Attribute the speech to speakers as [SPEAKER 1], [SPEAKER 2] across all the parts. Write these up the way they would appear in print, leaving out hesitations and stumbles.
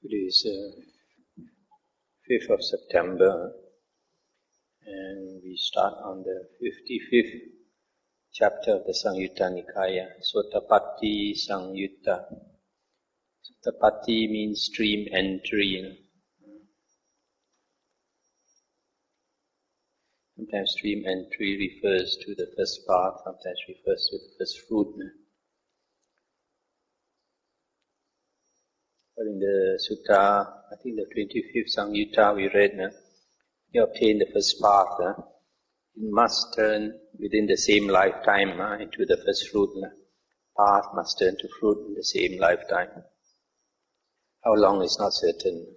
[SPEAKER 1] Today is 5th of September and we start on the 55th chapter of the Samyutta Nikaya, Sotapatti Samyutta. Sotapatti means stream entry. Sometimes stream entry refers to the first path, sometimes refers to the first fruit. But in the sutta, I think the 25th Samyutta we read, you obtain the first path, you must turn within the same lifetime into the first fruit. Path must turn to fruit in the same lifetime. How long is not certain.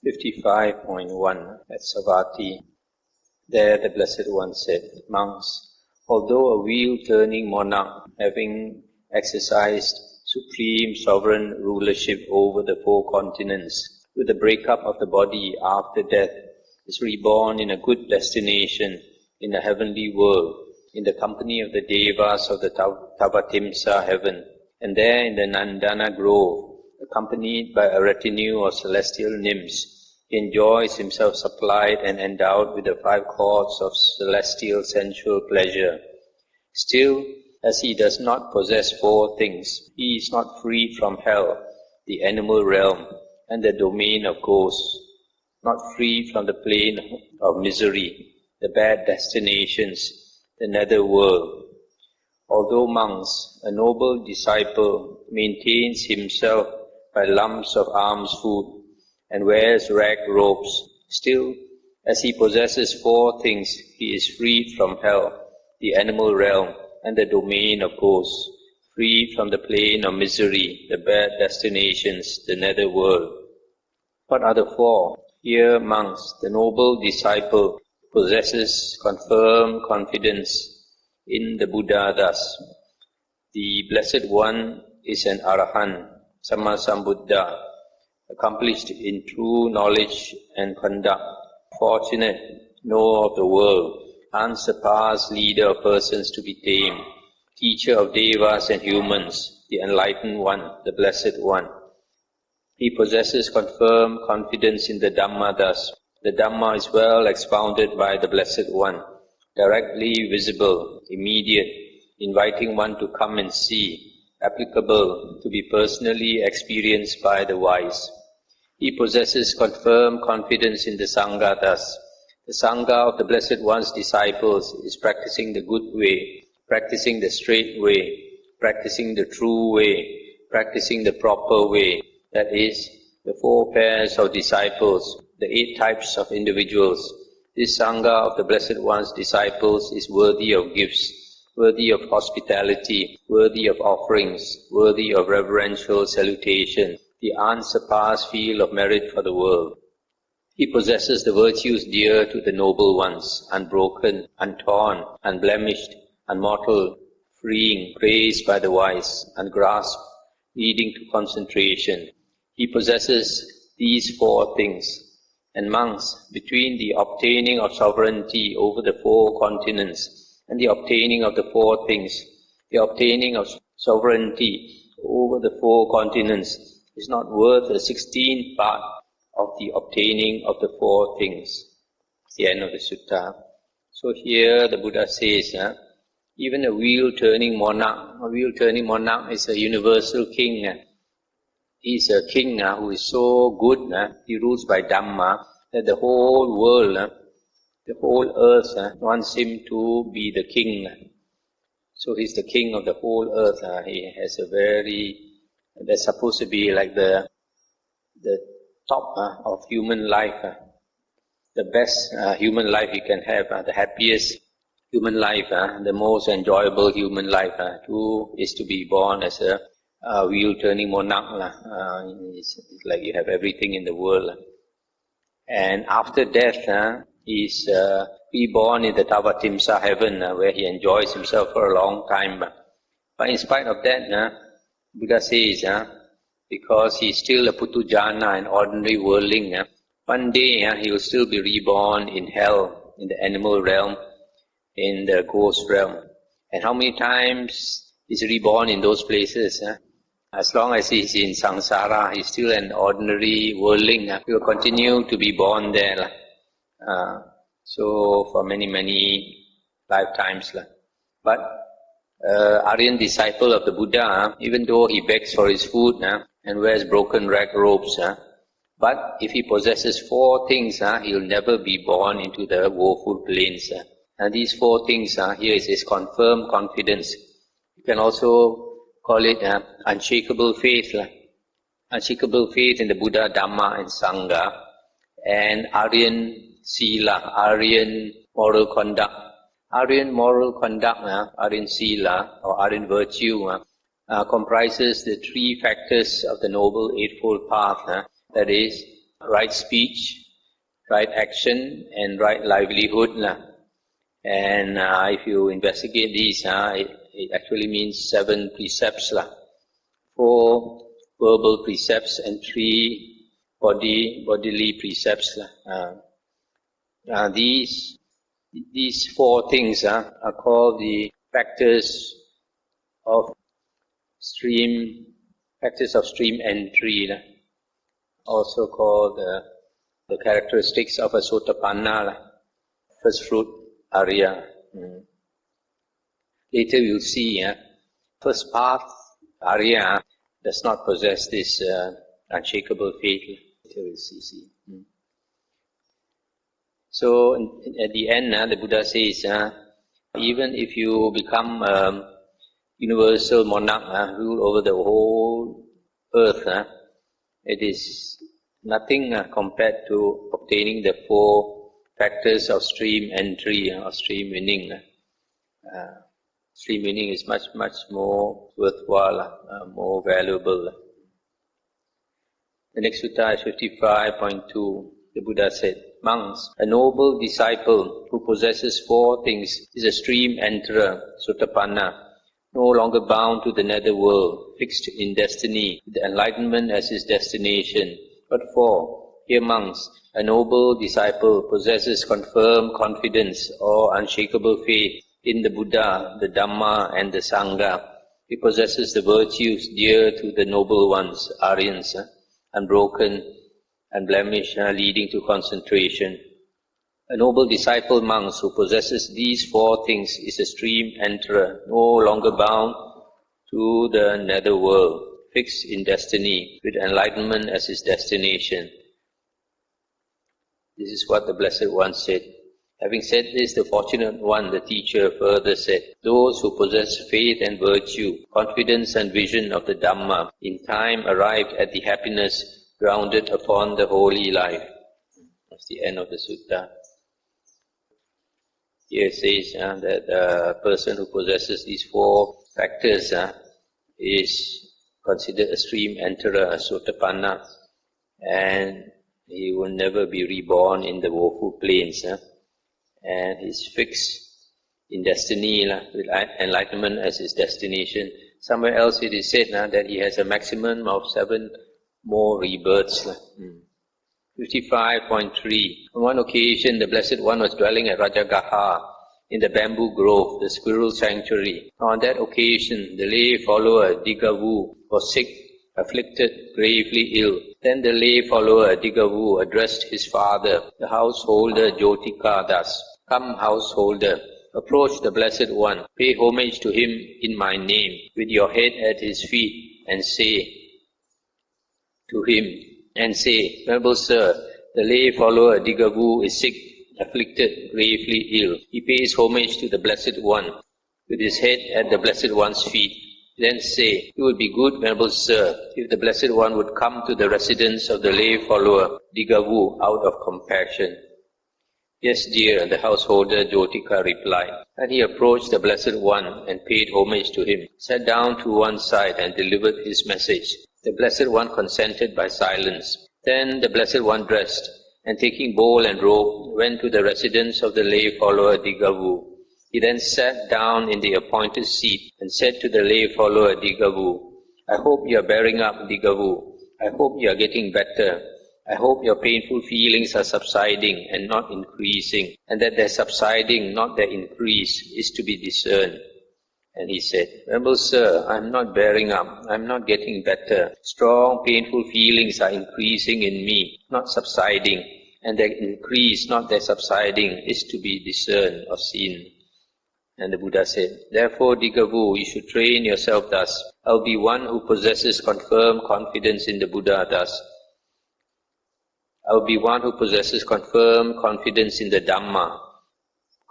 [SPEAKER 1] 55.1 at Savatthi. There the Blessed One said, monks, although a wheel-turning monarch, having exercised supreme sovereign rulership over the 4 continents, with the breakup of the body after death, is reborn in a good destination, in a heavenly world, in the company of the Devas of the Tavatimsa heaven, and there in the Nandana grove, accompanied by a retinue of celestial nymphs, he enjoys himself supplied and endowed with the 5 chords of celestial sensual pleasure. Still, as he does not possess 4 things, he is not free from hell, the animal realm, and the domain of ghosts, not free from the plane of misery, the bad destinations, the nether world. Although monks, a noble disciple maintains himself by lumps of alms food and wears rag robes, still, as he possesses 4 things, he is freed from hell, the animal realm, and the domain of ghosts, free from the plane of misery, the bad destinations, the nether world. What are the 4? Here, monks, the noble disciple possesses confirmed confidence in the Buddha thus. The Blessed One is an Arahant, Sammasambuddha, accomplished in true knowledge and conduct, fortunate, knower of the world, unsurpassed leader of persons to be tamed, teacher of devas and humans, the enlightened one, the Blessed One. He possesses confirmed confidence in the Dhamma thus. The Dhamma is well expounded by the Blessed One, directly visible, immediate, inviting one to come and see, applicable, to be personally experienced by the wise. He possesses confirmed confidence in the Sangha thus. The Sangha of the Blessed One's disciples is practicing the good way, practicing the straight way, practicing the true way, practicing the proper way. That is, the 4 pairs of disciples, the 8 types of individuals. This Sangha of the Blessed One's disciples is worthy of gifts, worthy of hospitality, worthy of offerings, worthy of reverential salutation, the unsurpassed field of merit for the world. He possesses the virtues dear to the noble ones, unbroken, untorn, unblemished, unmortal, freeing, praised by the wise, ungrasped, leading to concentration. He possesses these 4 things. And monks, between the obtaining of sovereignty over the 4 continents and the obtaining of the 4 things, the obtaining of sovereignty over the 4 continents is not worth a 16th part of the obtaining of the 4 things. It's the end of the sutta. So here the Buddha says, even a wheel-turning monarch is a universal king. He is a king who is so good, he rules by Dhamma, that the whole world, the whole earth wants him to be the king. So he's the king of the whole earth. He has that's supposed to be like the top of human life, the best human life you can have, the happiest human life, the most enjoyable human life, is to be born as a wheel-turning monarch. It's like you have everything in the world. And after death, he's reborn in the Tavatimsa heaven, where he enjoys himself for a long time. But in spite of that, Buddha says, because he's still a putujana, an ordinary worldling, one day he will still be reborn in hell, in the animal realm, in the ghost realm. And how many times is reborn in those places? As long as he's in samsara, he's still an ordinary worldling. He will continue to be born there. So for many, many lifetimes. But Aryan disciple of the Buddha, even though he begs for his food and wears broken rag robes, but if he possesses 4 things, he'll never be born into the woeful plains. And these 4 things, here is his confirmed confidence. You can also call it unshakable faith. Unshakable faith in the Buddha, Dhamma and Sangha. And Aryan Sila, Aryan moral conduct. Aryan moral conduct, Aryan Sila or Aryan virtue comprises the 3 factors of the Noble Eightfold Path. That is, right speech, right action and right livelihood. And if you investigate these, it actually means 7 precepts. 4 verbal precepts and 3 bodily precepts. These 4 things are called the factors of stream entry, also called the characteristics of a Sotapanna, first fruit Arya. Later you'll see, first path Arya does not possess this unshakable faith. Later we'll see. So at the end, the Buddha says, even if you become universal monarch, rule over the whole earth, it is nothing compared to obtaining the 4 factors of stream entry or stream winning. Stream winning is much, much more worthwhile, more valuable. The next sutta is 55.2. The Buddha said, monks, a noble disciple who possesses 4 things is a stream enterer, Sotapanna, no longer bound to the nether world, fixed in destiny, with enlightenment as his destination. But 4, here monks, a noble disciple possesses confirmed confidence or unshakable faith in the Buddha, the Dhamma and the Sangha. He possesses the virtues dear to the noble ones, Aryans, unbroken, unblemished, leading to concentration. A noble disciple monks who possesses these 4 things is a stream enterer, no longer bound to the nether world, fixed in destiny, with enlightenment as his destination. This is what the Blessed One said. Having said this, the Fortunate One, the teacher, further said, those who possess faith and virtue, confidence and vision of the Dhamma, in time arrived at the happiness grounded upon the holy life. That's the end of the sutta. Here it says that the person who possesses these 4 factors is considered a stream enterer, a Sotapanna, and he will never be reborn in the woeful plains. And he's fixed in destiny, with enlightenment as his destination. Somewhere else it is said that he has a maximum of 7 more rebirths. 55.3. On one occasion, the Blessed One was dwelling at Rajagaha in the bamboo grove, the squirrel sanctuary. On that occasion, the lay follower Digavu was sick, afflicted, gravely ill. Then the lay follower Digavu addressed his father, the householder Jotika, thus, "Come, householder, approach the Blessed One, pay homage to him in my name, with your head at his feet, and say to him, Venerable Sir, the lay follower Digavu is sick, afflicted, gravely ill. He pays homage to the Blessed One, with his head at the Blessed One's feet. Then say, it would be good, Venerable Sir, if the Blessed One would come to the residence of the lay follower Digavu out of compassion." "Yes, dear," the householder Jotika replied. And he approached the Blessed One and paid homage to him, sat down to one side and delivered his message. The Blessed One consented by silence. Then the Blessed One dressed, and taking bowl and robe, went to the residence of the lay follower Digavu. He then sat down in the appointed seat and said to the lay follower Digavu, "I hope you are bearing up, Digavu. I hope you are getting better. I hope your painful feelings are subsiding and not increasing, and that their subsiding, not their increase, is to be discerned. And he said, Venerable Sir, I am not bearing up, I am not getting better. Strong, painful feelings are increasing in me, not subsiding, and their increase, not their subsiding, is to be discerned or seen. And the Buddha said, therefore, Dighavu, you should train yourself thus. I will be one who possesses confirmed confidence in the Buddha thus. I will be one who possesses confirmed confidence in the Dhamma,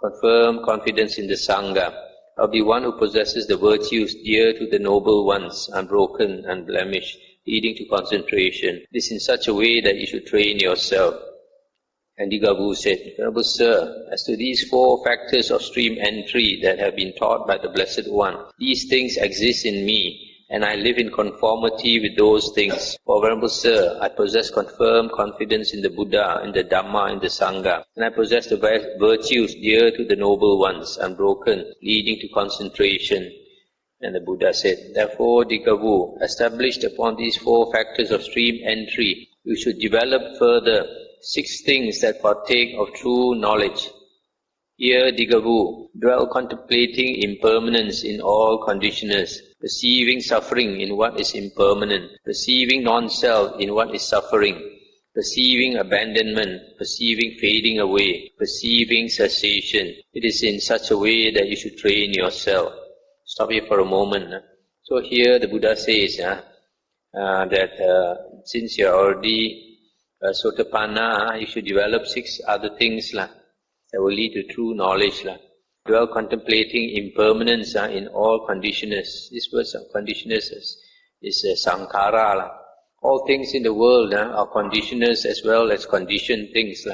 [SPEAKER 1] confirmed confidence in the Sangha. I will be one who possesses the virtues dear to the noble ones, unbroken, unblemished, leading to concentration. This in such a way that you should train yourself. And Dighavu said, Venerable Sir, as to these 4 factors of stream entry that have been taught by the Blessed One, these things exist in me, and I live in conformity with those things. For Venerable Sir, I possess confirmed confidence in the Buddha, in the Dhamma, in the Sangha, and I possess the virtues dear to the noble ones, unbroken, leading to concentration. And the Buddha said, therefore, Dighavu, established upon these 4 factors of stream entry, you should develop further 6 things that partake of true knowledge. Here, Dighavu, dwell contemplating impermanence in all conditioners, perceiving suffering in what is impermanent, perceiving non-self in what is suffering, perceiving abandonment, perceiving fading away, perceiving cessation. It is in such a way that you should train yourself. Stop here for a moment. So here the Buddha says that since you are already Sotapanna, you should develop 6 other things that will lead to true knowledge. Dwell contemplating impermanence in all conditioners. This word conditioners is sankhara. All things in the world are conditioners as well as conditioned things.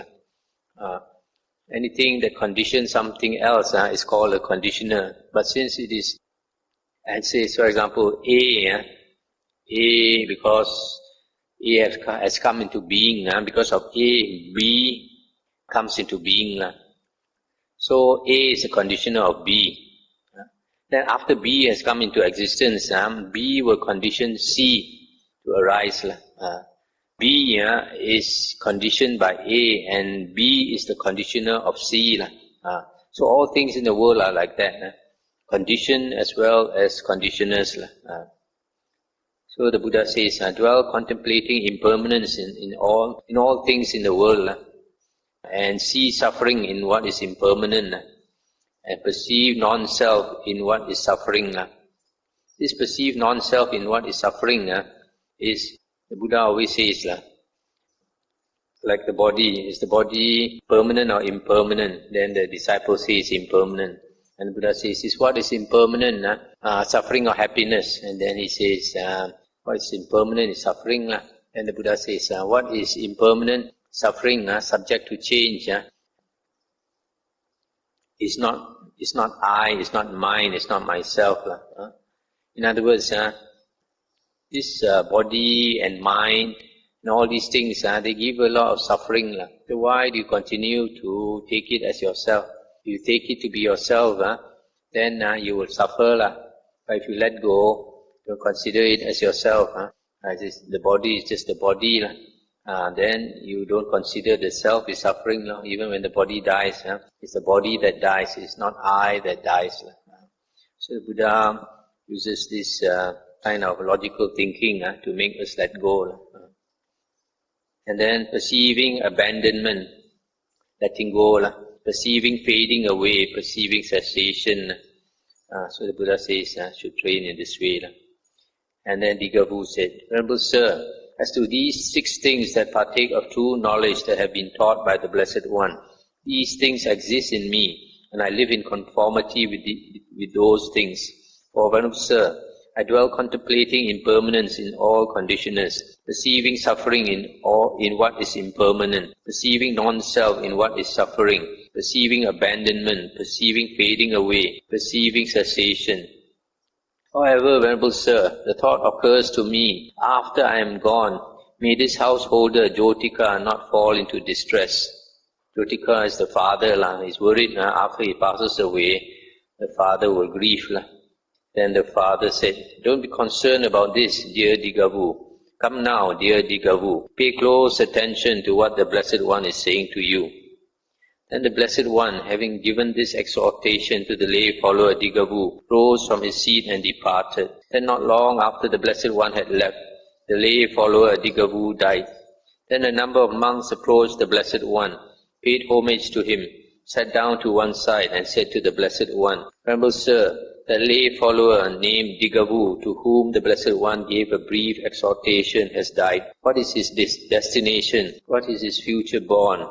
[SPEAKER 1] Anything that conditions something else is called a conditioner. But since it is, and say, for example, A because A has come into being, because of A, B comes into being. So A is a conditioner of B. Then after B has come into existence, B will condition C to arise. B is conditioned by A, and B is the conditioner of C. So all things in the world are like that. Conditioned as well as conditioners. So the Buddha says, dwell contemplating impermanence in all things in the world, and see suffering in what is impermanent, and perceive non-self in what is suffering. This perceive non-self in what is suffering is, the Buddha always says, like the body, is the body permanent or impermanent? Then the disciple says impermanent. And the Buddha says, is what is impermanent? Suffering or happiness? And then he says, what is impermanent is suffering. And the Buddha says, what is impermanent? Suffering, subject to change. It's not I, it's not mine, it's not myself. In other words, this body and mind and all these things, they give a lot of suffering. So why do you continue to take it as yourself? If you take it to be yourself, then you will suffer. But if you let go, you consider it as yourself. The body is just the body. Then you don't consider the self is suffering. Even when the body dies, it's the body that dies. It's not I that dies. So the Buddha uses this kind of logical thinking to make us let go. And then perceiving abandonment, letting go. Perceiving fading away, perceiving cessation. So the Buddha says, should train in this way. And then Dighavu said, Venerable Sir, as to these 6 things that partake of true knowledge that have been taught by the Blessed One, these things exist in me, and I live in conformity with those things. For Venerable Sir, I dwell contemplating impermanence in all conditioners, perceiving suffering in what is impermanent, perceiving non-self in what is suffering, perceiving abandonment, perceiving fading away, perceiving cessation. However, Venerable Sir, the thought occurs to me, after I am gone, may this householder, Jotika, not fall into distress. Jotika is the father, he's worried after he passes away, the father will grieve. Then the father said, don't be concerned about this, dear Dighavu. Come now, dear Dighavu, pay close attention to what the Blessed One is saying to you. Then the Blessed One, having given this exhortation to the lay follower Digavu, rose from his seat and departed. Then not long after the Blessed One had left, the lay follower Digavu died. Then a number of monks approached the Blessed One, paid homage to him, sat down to one side and said to the Blessed One, Venerable Sir, the lay follower named Digavu, to whom the Blessed One gave a brief exhortation, has died. What is his destination? What is his future born?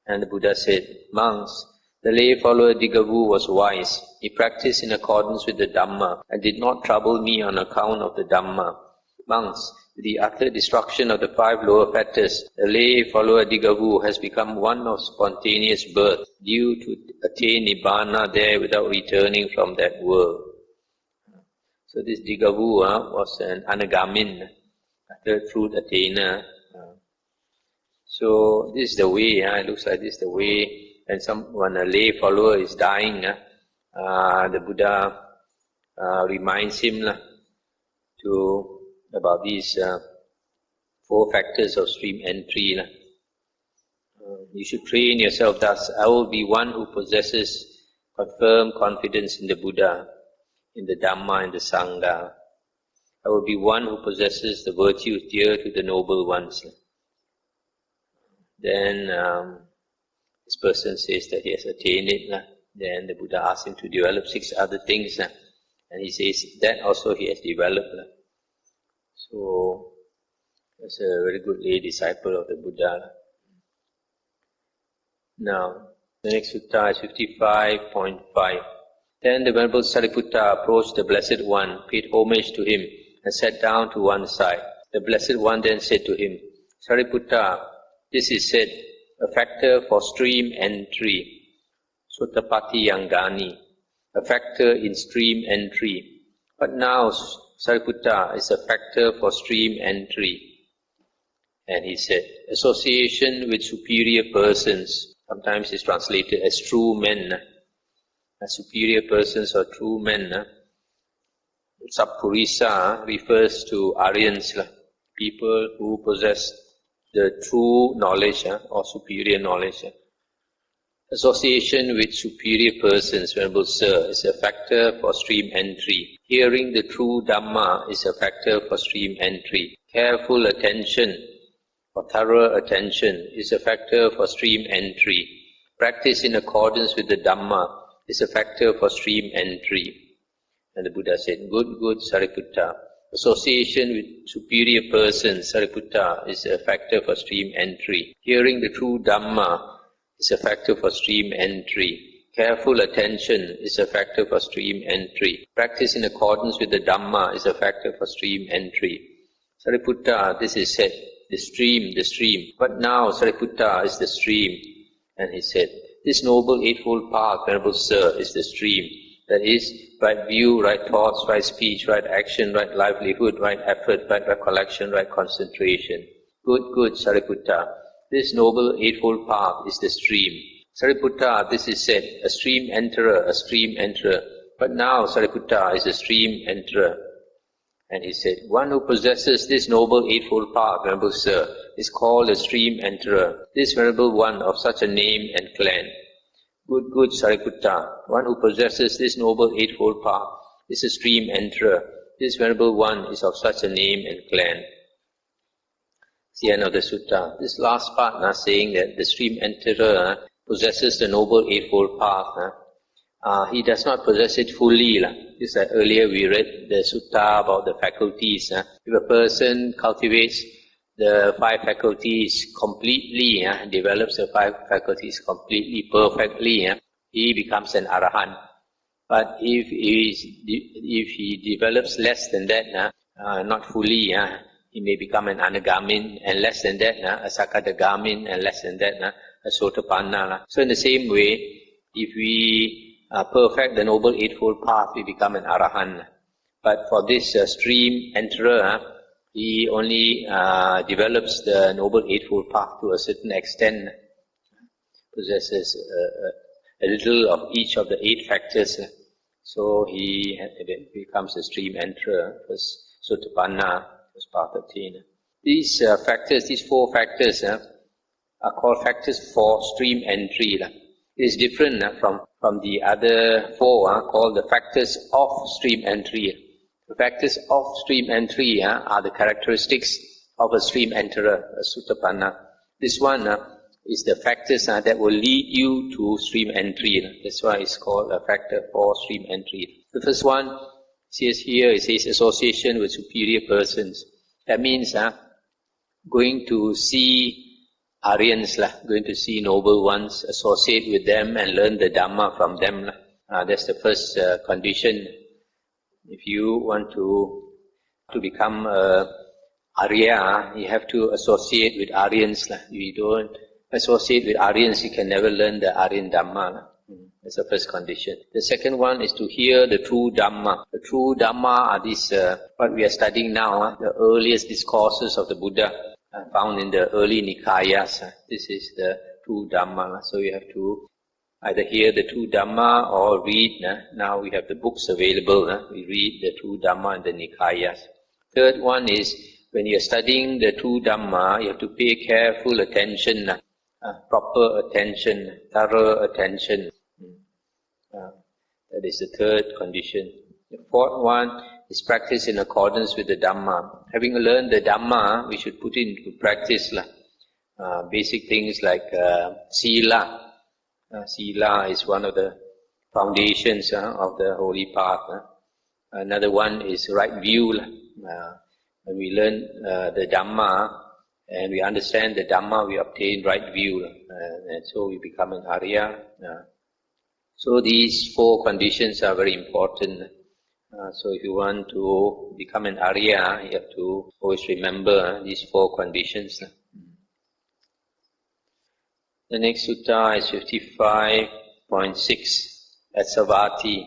[SPEAKER 1] And the Buddha said, Monks, the lay follower Digavu was wise. He practiced in accordance with the Dhamma and did not trouble me on account of the Dhamma. Monks, with the utter destruction of the 5 lower fetters, the lay follower Digavu has become one of spontaneous birth, due to attain Nibbana there without returning from that world. So this Digavu was an Anagamin, a third fruit attainer. So this is the way, it looks like this is the way, when a lay follower is dying, the Buddha reminds him about these 4 factors of stream entry. You should train yourself thus. I will be one who possesses firm confidence in the Buddha, in the Dhamma and the Sangha. I will be one who possesses the virtues dear to the noble ones. Then this person says that he has attained it. Then the Buddha asks him to develop 6 other things. And he says that also he has developed. So, he's a very good lay disciple of the Buddha. Now, the next sutta is 55.5. Then the Venerable Sariputta approached the Blessed One, paid homage to him, and sat down to one side. The Blessed One then said to him, Sariputta, this is said, a factor for stream entry, Sotapatti Yangani, a factor in stream entry. But now, Sariputta is a factor for stream entry. And he said, association with superior persons, sometimes is translated as true men. Superior persons or true men. Sappurisa refers to Aryans, people who possess the true knowledge or superior knowledge. Association with superior persons, Venerable Sir, is a factor for stream entry. Hearing the true Dhamma is a factor for stream entry. Careful attention or thorough attention is a factor for stream entry. Practice in accordance with the Dhamma is a factor for stream entry. And the Buddha said, good, Sariputta. Association with superior persons, Sariputta, is a factor for stream entry. Hearing the true Dhamma is a factor for stream entry. Careful attention is a factor for stream entry. Practice in accordance with the Dhamma is a factor for stream entry. Sariputta, this is said, the stream. But now Sariputta is the stream. And he said, this noble eightfold path, Venerable Sir, is the stream. That is, right view, right thoughts, right speech, right action, right livelihood, right effort, right recollection, right concentration. Good, Sariputta. This noble eightfold path is the stream. Sariputta, this is said, a stream enterer. But now Sariputta is a stream enterer. And he said, one who possesses this noble eightfold path, Venerable Sir, is called a stream enterer. This Venerable One of such a name and clan. Good, Sariputta. One who possesses this noble eightfold path is a stream enterer. This Venerable One is of such a name and clan. It's the end of the sutta. This last part saying that the stream enterer possesses the noble eightfold path. He does not possess it fully. Just like earlier we read the sutta about the faculties. If a person cultivates the 5 faculties completely, develops the 5 faculties completely, perfectly, he becomes an arahant. But if he develops less than that, not fully, he may become an anagamin, and less than that, a sakadagamin, and less than that, a sotapanna. So in the same way, if we perfect the Noble Eightfold Path, we become an arahant. But for this stream enterer, he only develops the Noble Eightfold Path to a certain extent, possesses a little of each of the 8 factors. So he becomes a stream enterer, first sotapanna, first Partake. These factors, these 4 factors, are called factors for stream entry. It is different from the other four called the factors of stream entry. The factors of stream entry are the characteristics of a stream enterer, a Sotapanna. This one is the factors that will lead you to stream entry. That's why it's called a factor for stream entry. The first one, says here, it says association with superior persons. That means going to see Aryans, going to see noble ones, associate with them and learn the Dhamma from them. That's the first condition. If you want to become Arya, you have to associate with Aryans. If you don't associate with Aryans, you can never learn the Aryan Dhamma. That's the first condition. The second one is to hear the true Dhamma. The true Dhamma are these, what we are studying now, the earliest discourses of the Buddha, found in the early Nikayas. This is the true Dhamma. So you have to either hear the true Dhamma or read. Now we have the books available. We read the true Dhamma in the Nikayas. Third one is, when you are studying the true Dhamma, you have to pay careful attention, proper attention, thorough attention. That is the third condition. The fourth one is practice in accordance with the Dhamma. Having learned the Dhamma, we should put it into practice. Basic things like Sila. Sila is one of the foundations of the holy path. Another one is right view. When we learn the Dhamma and we understand the Dhamma, we obtain right view. And so we become an Arya. So these four conditions are very important. So if you want to become an Arya, you have to always remember these four conditions. The next sutta is 55.6 at Savatthi.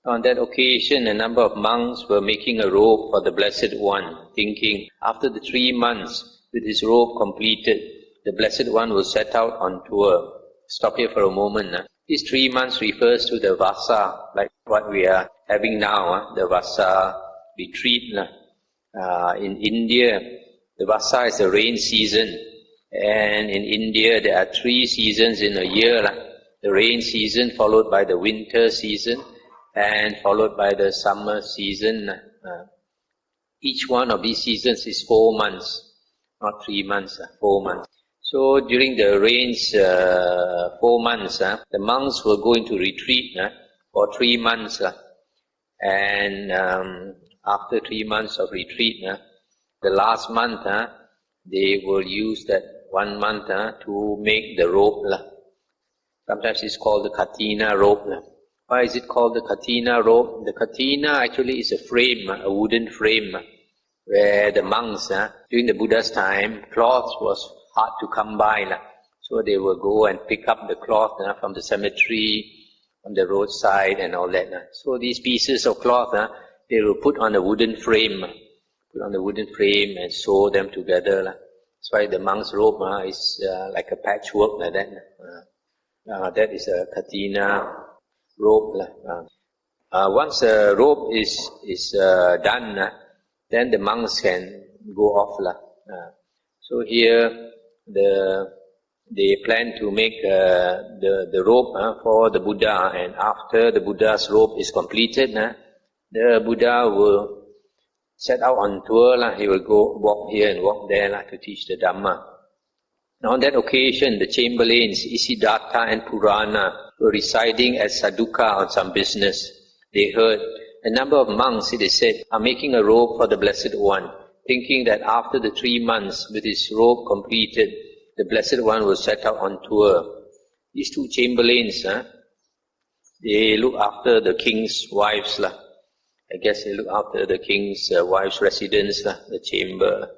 [SPEAKER 1] On that occasion, a number of monks were making a robe for the Blessed One, thinking, after the 3 months, with his robe completed, the Blessed One will set out on tour. Stop here for a moment. These 3 months refers to the Vasa, like what we are having now, the Vasa retreat. In India, the Vasa is the rain season, and in India there are 3 seasons in a year. The rain season followed by the winter season and followed by the summer season. Each one of these seasons is 4 months, not 3 months, 4 months. So during the rains, 4 months, the monks will go into retreat for 3 months. And after 3 months of retreat, the last month, they will use that 1 month to make the rope. Sometimes it's called the Katina Rope. Why is it called the Katina Rope? The Katina actually is a frame, a wooden frame, where the monks, during the Buddha's time, cloth was hard to come by. So they will go and pick up the cloth from the cemetery, from the roadside and all that. So these pieces of cloth, they will put on a wooden frame, and sew them together. That's why the monk's robe is like a patchwork like that. That is a Katina Rope. Once the rope is done, then the monks can go off. So here they plan to make the rope for the Buddha, and after the Buddha's rope is completed, the Buddha will set out on tour. He will go walk here and walk there to teach the Dhamma. Now on that occasion, the chamberlains Isiddhatha and Purana were residing at Saduka on some business. They heard a number of monks, it is said, are making a robe for the Blessed One, thinking that after the 3 months with his robe completed, the Blessed One will set out on tour. These 2 chamberlains, they look after the king's wives. I guess they look after the king's wife's residence, the chamber.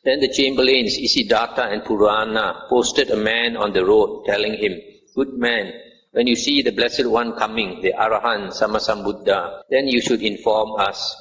[SPEAKER 1] Then the chamberlains Isiddhatha and Purana posted a man on the road, telling him, "Good man, when you see the Blessed One coming, the Arahant Sammasambuddha, then you should inform us."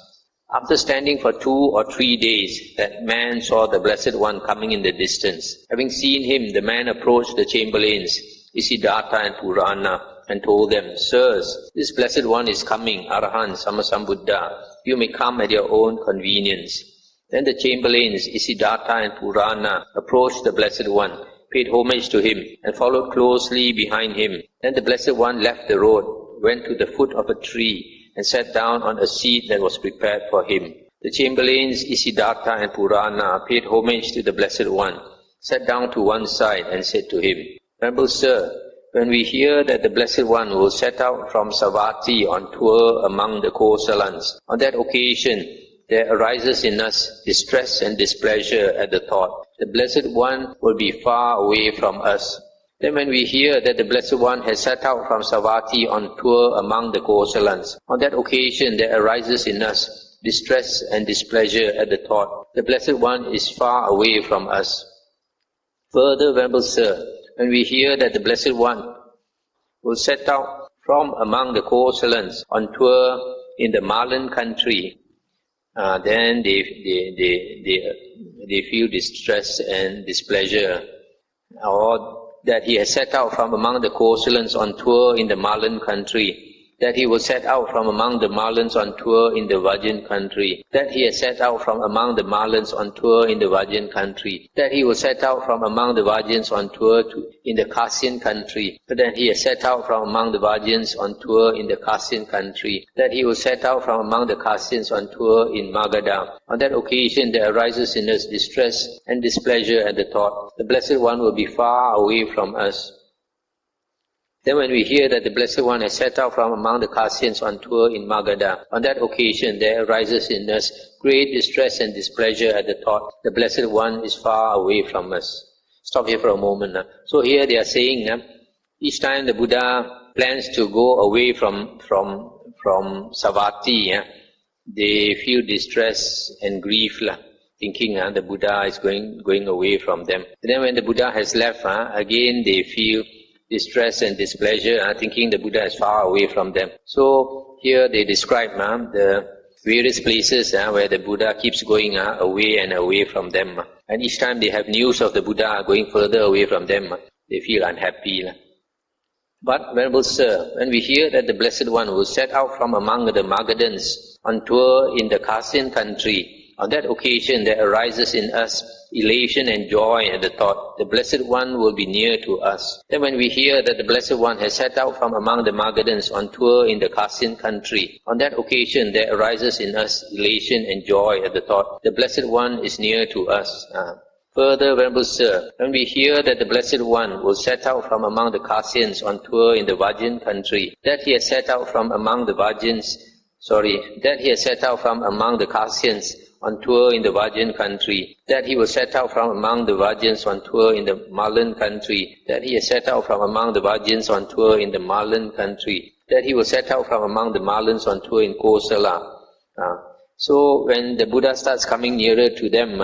[SPEAKER 1] After standing for 2 or 3 days, that man saw the Blessed One coming in the distance. Having seen him, the man approached the chamberlains, Isiddhatha and Purana, and told them, "Sirs, this Blessed One is coming, Arahant Sammasambuddha. You may come at your own convenience." Then the chamberlains Isiddhatha and Purana approached the Blessed One paid homage to him, and followed closely behind him. Then the Blessed One left the road, went to the foot of a tree, and sat down on a seat that was prepared for him. The chamberlains Isiddhartha and Purana paid homage to the Blessed One, sat down to one side, and said to him, Venerable Sir, when we hear that the Blessed One will set out from Savatthi on tour among the Kosalans, on that occasion there arises in us distress and displeasure at the thought. The Blessed One will be far away from us. Then when we hear that the Blessed One has set out from Savatthi on tour among the Kosalans, on that occasion there arises in us distress and displeasure at the thought. The Blessed One is far away from us. Further, Venerable Sir, when we hear that the Blessed One will set out from among the Kosalans on tour in the Malan country, then they feel distress and displeasure. Or that he has set out from among the Kosalans on tour in the Malan country, that he will set out from among the Malans on tour in the Vajjan country, that he has set out from among the Malans on tour in the Vajjan country, that he will set out from among the Vajjans on tour in the Kasian country, that he has set out from among the Vajjans on tour in the Kasian country, that he will set out from among the Kasians on tour in Magadha. On that occasion there arises in us distress and displeasure at the thought, the Blessed One will be far away from us. Then when we hear that the Blessed One has set out from among the Kasians on tour in Magadha, on that occasion there arises in us great distress and displeasure at the thought, the Blessed One is far away from us. Stop here for a moment. So here they are saying, each time the Buddha plans to go away from Savatthi, they feel distress and grief, thinking the Buddha is going away from them. And then when the Buddha has left, again they feel distress and displeasure, thinking the Buddha is far away from them. So here they describe the various places where the Buddha keeps going away and away from them. And each time they have news of the Buddha going further away from them, they feel unhappy. But, Venerable Sir, when we hear that the Blessed One will set out from among the Magadhans on tour in the Kasian country, on that occasion there arises in us elation and joy at the thought, the Blessed One will be near to us. Then when we hear that the Blessed One has set out from among the Magadhans on tour in the Kasian country, on that occasion there arises in us elation and joy at the thought, the Blessed One is near to us. Further, Venerable Sir, when we hear that the Blessed One will set out from among the Kasians on tour in the Vajjan country, that he has set out from among the Kasians on tour in the Vajjan country, that he will set out from among the Vajjans on tour in the Malan country, that he has set out from among the Vajjans on tour in the Malan country, that he will set out from among the Malans on tour in Kosala. So when the Buddha starts coming nearer to them,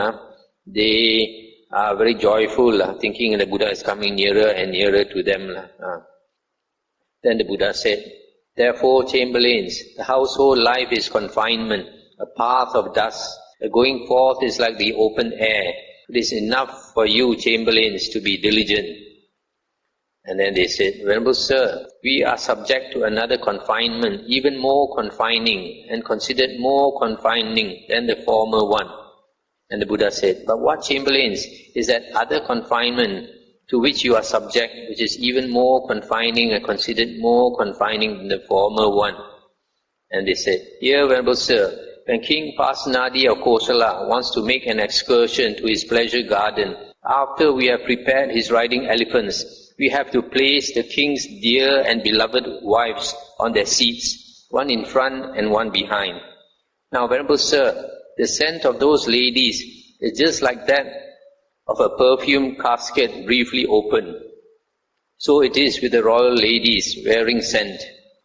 [SPEAKER 1] they are very joyful, thinking the Buddha is coming nearer and nearer to them. Then the Buddha said, therefore, chamberlains, the household life is confinement, a path of dust. The going forth is like the open air. It is enough for you, chamberlains, to be diligent. And then they said, Venerable Sir, we are subject to another confinement, even more confining, and considered more confining than the former one. And the Buddha said, but what, chamberlains, is that other confinement to which you are subject, which is even more confining and considered more confining than the former one? And they said, here, Venerable Sir, when King Pasenadi of Kosala wants to make an excursion to his pleasure garden, after we have prepared his riding elephants, we have to place the king's dear and beloved wives on their seats, one in front and one behind. Now, Venerable Sir, the scent of those ladies is just like that of a perfume casket briefly opened. So it is with the royal ladies wearing scent.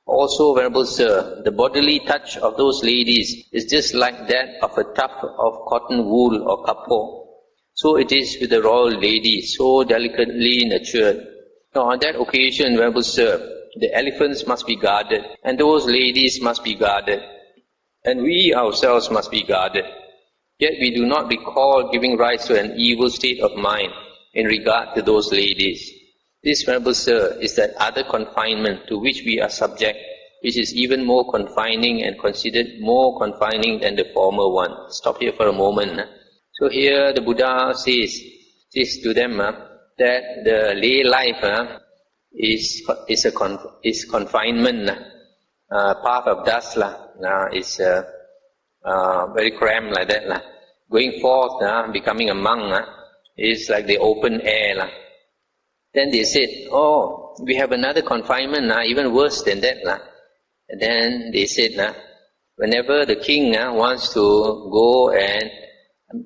[SPEAKER 1] Also, Venerable Sir, the bodily touch of those ladies is just like that of a tuft of cotton wool or kapo. So it is with the royal ladies, so delicately nurtured. Now on that occasion, Venerable Sir, the elephants must be guarded, and those ladies must be guarded, and we ourselves must be guarded. Yet we do not recall giving rise to an evil state of mind in regard to those ladies. This, Venerable Sir, is that other confinement to which we are subject, which is even more confining and considered more confining than the former one. Stop here for a moment. So here the Buddha says to them, that the lay life is confinement, path of dust is very cramped like that. Going forth, becoming a monk is like the open air. Then they said, oh, we have another confinement, even worse than that. And then they said, whenever the king wants to go and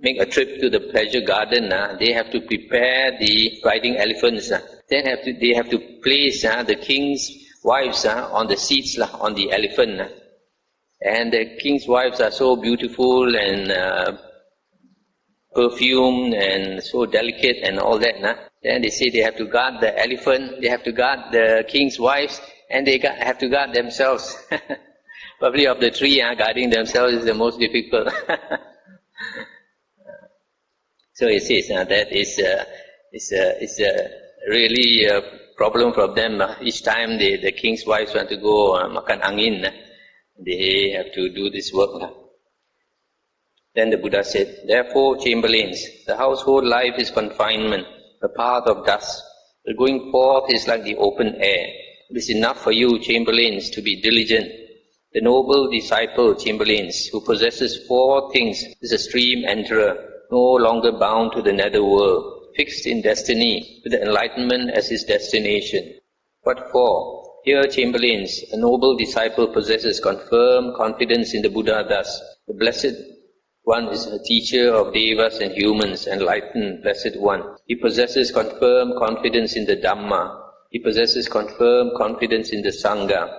[SPEAKER 1] make a trip to the pleasure garden, they have to prepare the riding elephants. Then they have to place the king's wives on the seats on the elephant. And the king's wives are so beautiful and perfumed and so delicate and all that. Then they say they have to guard the elephant, they have to guard the king's wives, and they have to guard themselves. Probably of the three, guarding themselves is the most difficult. So it says that is really a problem for them. Each time the king's wives want to go makan angin, they have to do this work. Then the Buddha said, therefore, chamberlains, the household life is confinement, the path of dust. The going forth is like the open air. It is enough for you, chamberlains, to be diligent. The noble disciple, chamberlains, who possesses 4 things, is a stream enterer, no longer bound to the nether world, fixed in destiny, with the enlightenment as his destination. What for? Here, chamberlains, a noble disciple possesses confirmed confidence in the Buddha thus. The Blessed One is a teacher of devas and humans, enlightened, Blessed One. He possesses confirmed confidence in the Dhamma. He possesses confirmed confidence in the Sangha.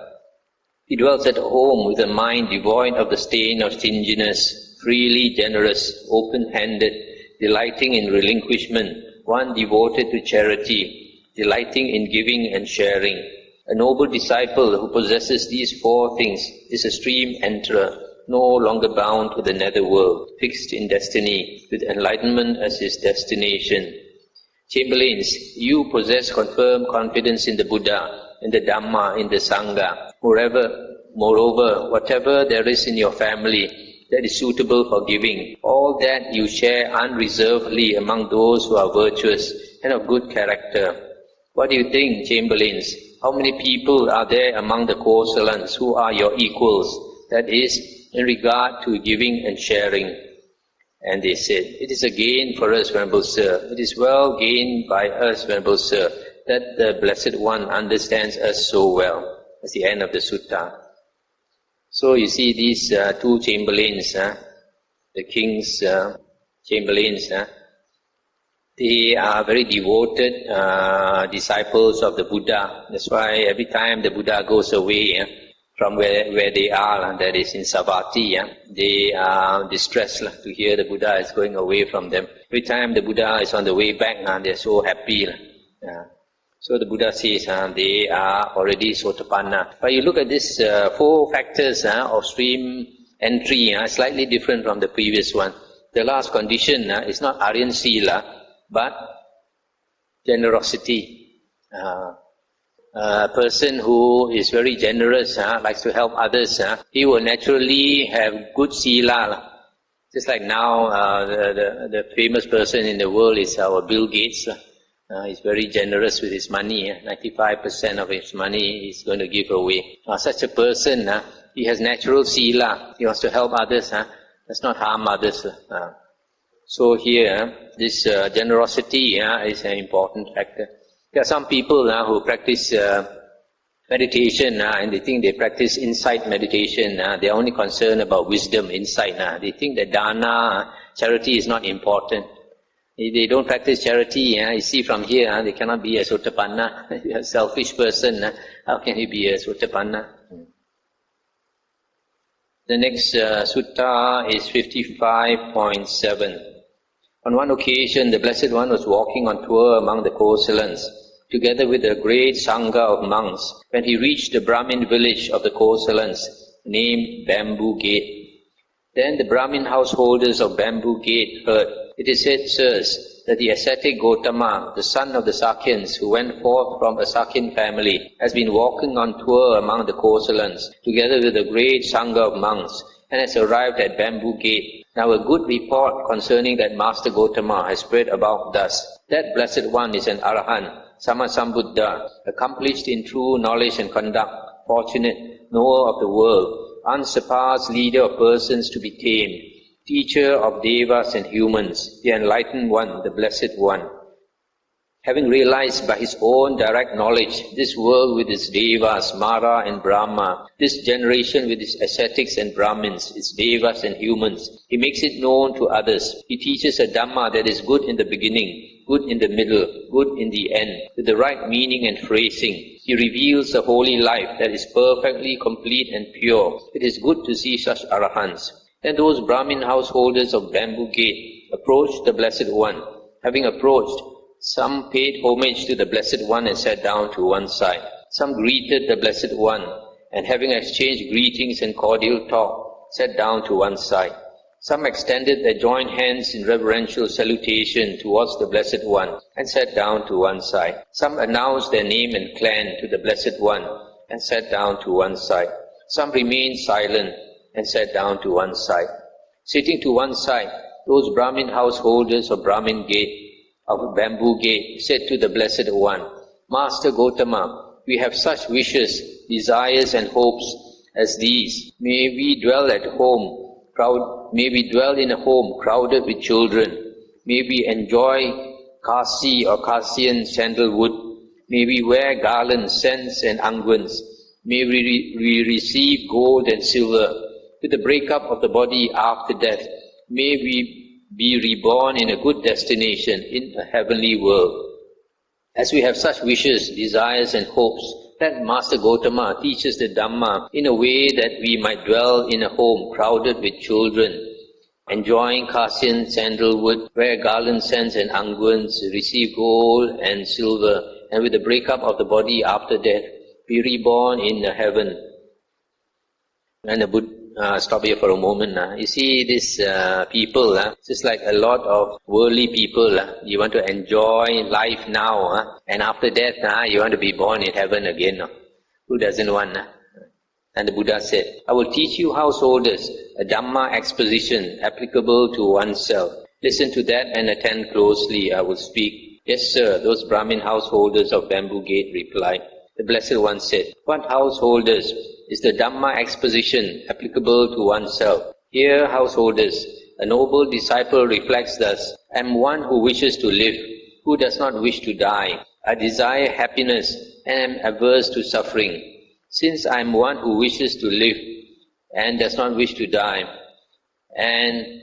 [SPEAKER 1] He dwells at home with a mind devoid of the stain of stinginess, freely generous, open-handed, delighting in relinquishment, one devoted to charity, delighting in giving and sharing. A noble disciple who possesses these 4 things is a stream enterer, no longer bound to the nether world, fixed in destiny, with enlightenment as his destination. Chamberlains, you possess confirmed confidence in the Buddha, in the Dhamma, in the Sangha. Moreover, whatever there is in your family that is suitable for giving, all that you share unreservedly among those who are virtuous and of good character. What do you think, chamberlains? How many people are there among the Kosalans who are your equals, that is, in regard to giving and sharing? And they said, it is a gain for us, Venerable Sir. It is well gained by us, Venerable Sir, that the Blessed One understands us so well. That's the end of the sutta. So you see these 2 chamberlains, the king's chamberlains, they are very devoted disciples of the Buddha. That's why every time the Buddha goes away from where they are, that is in Sotapatti, they are distressed to hear the Buddha is going away from them. Every time the Buddha is on the way back, they're so happy. So the Buddha says they are already Sotapanna. But you look at these 4 factors of stream entry, slightly different from the previous one. The last condition is not Aryan Sila, but generosity. A person who is very generous, likes to help others, he will naturally have good Sila. Just like now, the famous person in the world is our Bill Gates. He's very generous with his money. 95% of his money he's going to give away. Such a person, he has natural Sila. He wants to help others. Does not harm others. So here, this generosity is an important factor. There are some people who practice meditation and they think they practice insight meditation. They are only concerned about wisdom, insight. They think that dana, charity is not important. If they don't practice charity, you see from here, they cannot be a Sotapanna. If you're a selfish person, how can he be a Sotapanna? The next sutta is 55.7. On one occasion, the Blessed One was walking on tour among the Kosalans, together with a great Sangha of monks, when he reached the Brahmin village of the Kosalans, named Bamboo Gate. Then the Brahmin householders of Bamboo Gate heard, it is said, sirs, that the ascetic Gotama, the son of the Sakyans, who went forth from a Sakyan family, has been walking on tour among the Kosalans, together with a great Sangha of monks, and has arrived at Bamboo Gate. Now a good report concerning that Master Gotama has spread about thus. That Blessed One is an Arahant, Sammasambuddha, accomplished in true knowledge and conduct, fortunate, knower of the world, unsurpassed leader of persons to be tamed, teacher of devas and humans, the enlightened one, the Blessed One. Having realized by his own direct knowledge this world with its devas, Mara and Brahma, this generation with its ascetics and Brahmins, its devas and humans, he makes it known to others. He teaches a Dhamma that is good in the beginning, good in the middle, good in the end, with the right meaning and phrasing. He reveals a holy life that is perfectly complete and pure. It is good to see such Arahants. Then those Brahmin householders of Bamboo Gate approached the Blessed One. Having approached, some paid homage to the Blessed One and sat down to one side. Some greeted the Blessed One, and having exchanged greetings and cordial talk, sat down to one side. Some extended their joint hands in reverential salutation towards the Blessed One, and sat down to one side. Some announced their name and clan to the Blessed One, and sat down to one side. Some remained silent, and sat down to one side. Sitting to one side, those Brahmin householders of Brahmin Gate, of Bamboo Gate, said to the Blessed One, Master Gotama, we have such wishes, desires and hopes as these. May we dwell in a home crowded with children. May we enjoy kasi or Kasian sandalwood. May we wear garlands, scents and unguents. May we receive gold and silver. With the breakup of the body after death, may we be reborn in a good destination, in a heavenly world. As we have such wishes, desires and hopes, let Master Gotama teaches the Dhamma in a way that we might dwell in a home crowded with children, enjoying Kasian sandalwood, wear garland scents and unguents, receive gold and silver, and with the breakup of the body after death, be reborn in a heaven. And the Buddha stop here for a moment. You see these people, just like a lot of worldly people, you want to enjoy life now, and after death you want to be born in heaven again. Who doesn't want? And the Buddha said, I will teach you householders a Dhamma exposition applicable to oneself. Listen to that and attend closely, I will speak. Yes sir, those Brahmin householders of Bamboo Gate replied. The Blessed One said, what householders is the Dhamma exposition applicable to oneself? Here, householders, a noble disciple reflects thus, I am one who wishes to live, who does not wish to die. I desire happiness and am averse to suffering. Since I am one who wishes to live and does not wish to die, and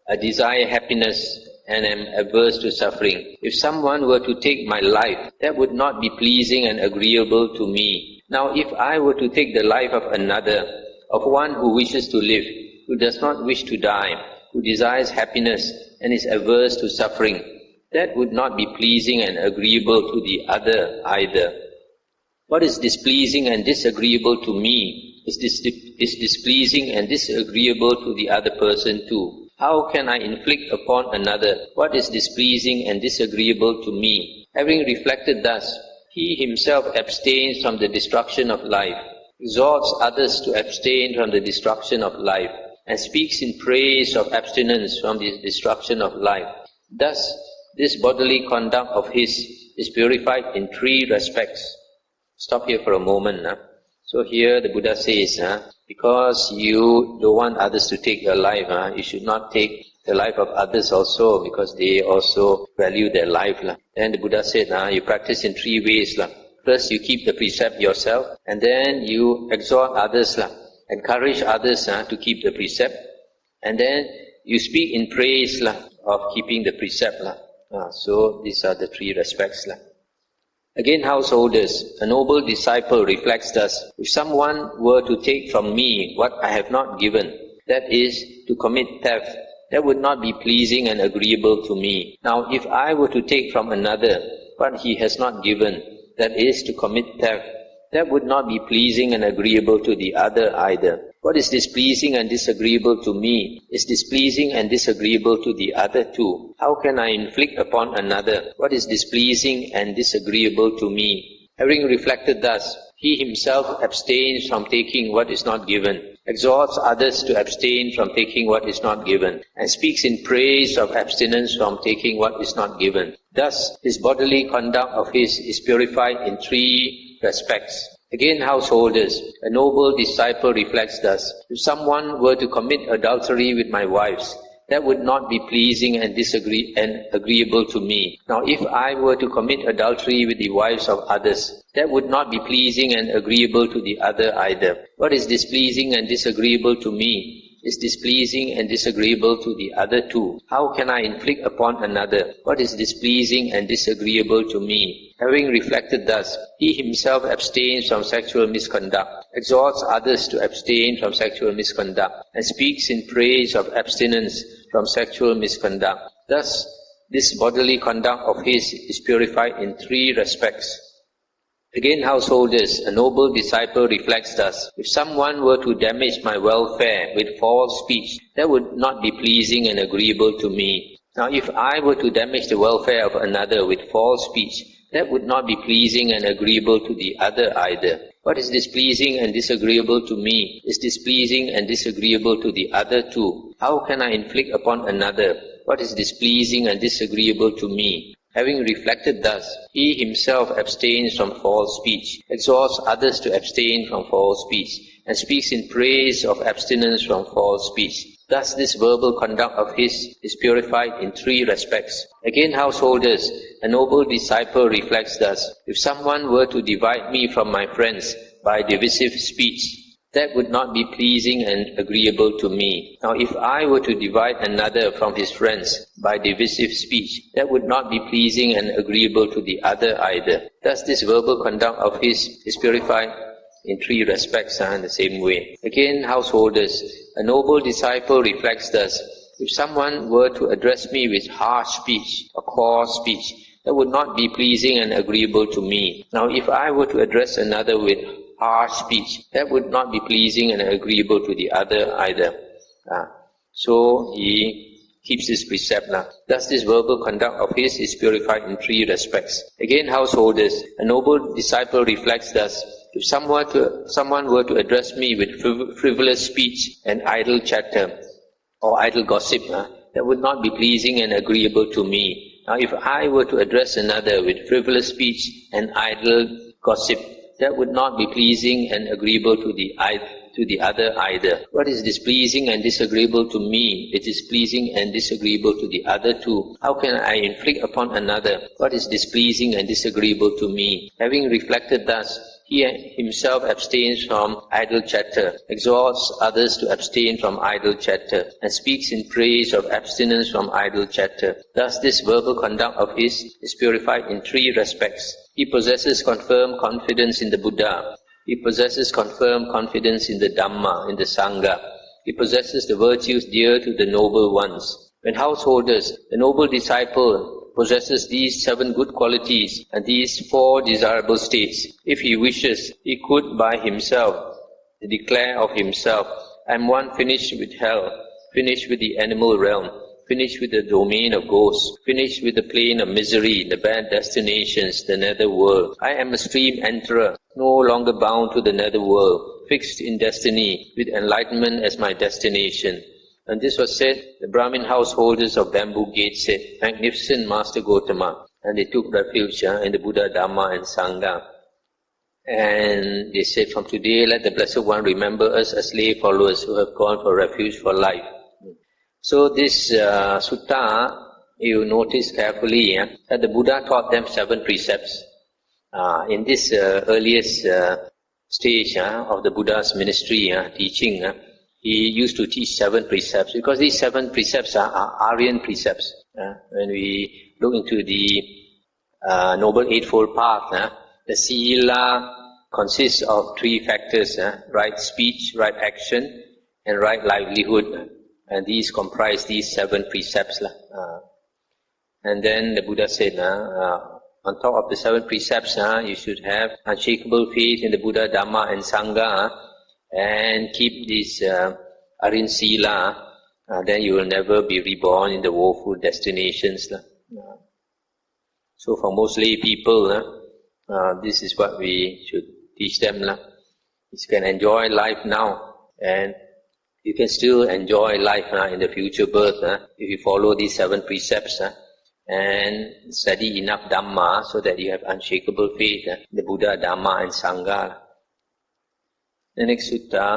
[SPEAKER 1] I desire happiness and am averse to suffering, if someone were to take my life, that would not be pleasing and agreeable to me. Now if I were to take the life of another, of one who wishes to live, who does not wish to die, who desires happiness and is averse to suffering, that would not be pleasing and agreeable to the other either. What is displeasing and disagreeable to me is displeasing and disagreeable to the other person too. How can I inflict upon another what is displeasing and disagreeable to me? Having reflected thus, he himself abstains from the destruction of life, exhorts others to abstain from the destruction of life, and speaks in praise of abstinence from the destruction of life. Thus, this bodily conduct of his is purified in three respects. Stop here for a moment. So here the Buddha says, because you don't want others to take your life, you should not take the life of others also, because they also value their life. Then the Buddha said, you practice in three ways. First, you keep the precept yourself, and then you exhort others, encourage others to keep the precept, and then you speak in praise of keeping the precept. So these are the three respects. Again, householders, a noble disciple reflects thus, if someone were to take from me what I have not given, that is, to commit theft, that would not be pleasing and agreeable to me. Now, if I were to take from another what he has not given, that is, to commit theft, that would not be pleasing and agreeable to the other either. What is displeasing and disagreeable to me is displeasing and disagreeable to the other too. How can I inflict upon another what is displeasing and disagreeable to me? Having reflected thus, He himself abstains from taking what is not given, exhorts others to abstain from taking what is not given, and speaks in praise of abstinence from taking what is not given. Thus, this bodily conduct of his is purified in three respects. Again, householders, a noble disciple reflects thus: if someone were to commit adultery with my wives, that would not be pleasing and agreeable to me. Now, if I were to commit adultery with the wives of others, that would not be pleasing and agreeable to the other either. What is displeasing and disagreeable to me is displeasing and disagreeable to the other too. How can I inflict upon another what is displeasing and disagreeable to me? Having reflected thus, he himself abstains from sexual misconduct, exhorts others to abstain from sexual misconduct, and speaks in praise of abstinence from sexual misconduct. Thus, this bodily conduct of his is purified in three respects. Again, householders, a noble disciple reflects thus: if someone were to damage my welfare with false speech, that would not be pleasing and agreeable to me. Now, if I were to damage the welfare of another with false speech, that would not be pleasing and agreeable to the other either. What is displeasing and disagreeable to me is displeasing and disagreeable to the other too. How can I inflict upon another what is displeasing and disagreeable to me? Having reflected thus, he himself abstains from false speech, exhorts others to abstain from false speech, and speaks in praise of abstinence from false speech. Thus, this verbal conduct of his is purified in three respects. Again, householders, a noble disciple reflects thus: if someone were to divide me from my friends by divisive speech, that would not be pleasing and agreeable to me. Now, if I were to divide another from his friends by divisive speech, that would not be pleasing and agreeable to the other either. Thus, this verbal conduct of his is purified in three respects in the same way. Again, householders, a noble disciple reflects thus: if someone were to address me with harsh speech or coarse speech, that would not be pleasing and agreeable to me. Now, if I were to address another with harsh speech, that would not be pleasing and agreeable to the other either. So he keeps this precept now. Thus, this verbal conduct of his is purified in three respects. Again, householders, a noble disciple reflects thus: if someone were to address me with frivolous speech and idle chatter or idle gossip, that would not be pleasing and agreeable to me. Now, if I were to address another with frivolous speech and idle gossip, that would not be pleasing and agreeable to the other either. What is displeasing and disagreeable to me, it is pleasing and disagreeable to the other too. How can I inflict upon another what is displeasing and disagreeable to me? Having reflected thus, he himself abstains from idle chatter, exhorts others to abstain from idle chatter, and speaks in praise of abstinence from idle chatter. Thus, this verbal conduct of his is purified in three respects. He possesses confirmed confidence in the Buddha. He possesses confirmed confidence in the Dhamma, in the Sangha. He possesses the virtues dear to the noble ones. When householders, the noble disciple possesses these 7 good qualities and these 4 desirable states. If he wishes, he could by himself declare of himself, I am one finished with hell, finished with the animal realm, finished with the domain of ghosts, finished with the plane of misery, the bad destinations, the nether world. I am a stream enterer, no longer bound to the nether world, fixed in destiny, with enlightenment as my destination. And this was said, the Brahmin householders of Bamboo Gate said, Magnificent Master Gotama. And they took refuge in the Buddha, Dhamma and Sangha. And they said, from today let the Blessed One remember us as lay followers who have gone for refuge for life. So this sutta, you notice carefully that the Buddha taught them 7 precepts. In this earliest stage of the Buddha's ministry, teaching, he used to teach 7 precepts, because these 7 precepts are Aryan precepts. When we look into the Noble Eightfold Path, the Sila consists of 3 factors, right speech, right action, and right livelihood. And these comprise these 7 precepts. And then the Buddha said, on top of the 7 precepts, you should have unshakable faith in the Buddha, Dhamma and Sangha, and keep this Aryan Sila, then you will never be reborn in the woeful destinations. So for most lay people, this is what we should teach them. You can enjoy life now, and you can still enjoy life in the future birth if you follow these 7 precepts and study enough Dhamma so that you have unshakable faith in the Buddha, Dhamma and Sangha. The next sutta,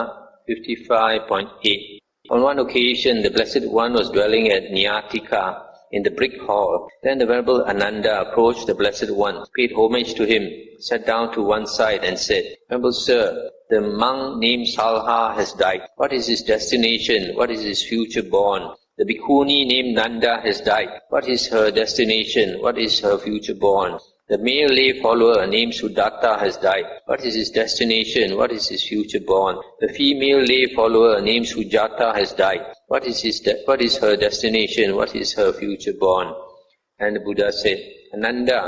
[SPEAKER 1] 55.8. On one occasion, the Blessed One was dwelling at Nyatika in the brick hall. Then the Venerable Ananda approached the Blessed One, paid homage to him, sat down to one side and said, Venerable Sir, the monk named Salha has died. What is his destination? What is his future born? The bhikkhuni named Nanda has died. What is her destination? What is her future born? The male lay follower named Sudatta has died. What is his destination? What is his future born? The female lay follower named Sujata has died. What is her destination? What is her future born? And the Buddha said, Ananda,